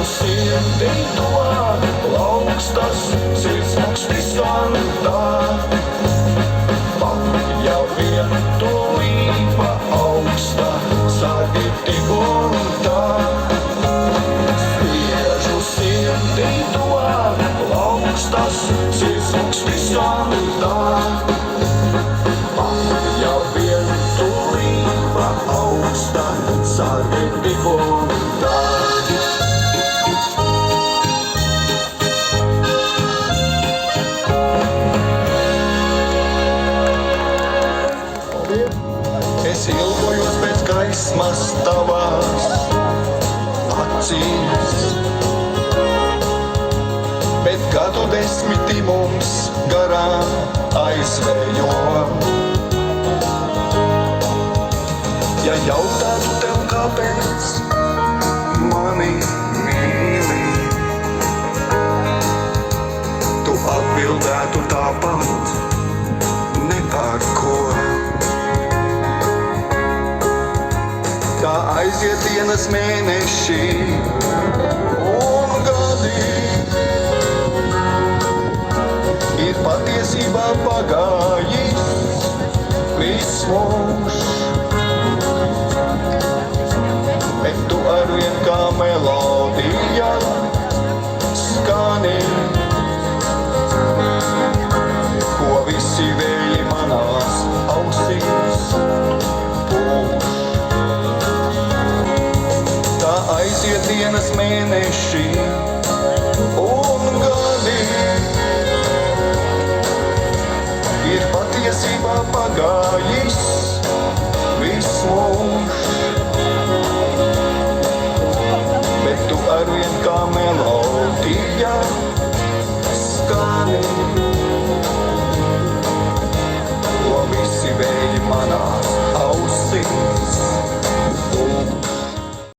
sirdī to plaukstas, sirdsmuks visam tā. Ja vien tu līpa augsta, sargi tik un tā. Spiežu sirdī to plaukstas, sirdsmuks visam tā. Ja vien tu līpa augsta, sargi tik un tā. Es ilgojos pēc gaismas tavās acīs, bet gadu desmiti mums garām aizvējo. Ja jautātu tev, kāpēc mani mīli, tu atbildētu tāpat ne par ko. Kā aiziet dienas, mēneši un gadi, ir patiesībā pagājis viss mūžs. Bet tu arvien kā melodija skani, ko visi vēji manās ausīs pūš. Tā aiziet dienas, mēneši un gadi, ir patiesībā pagājis viss mūžs. Bet tu arvien kā melodija skani.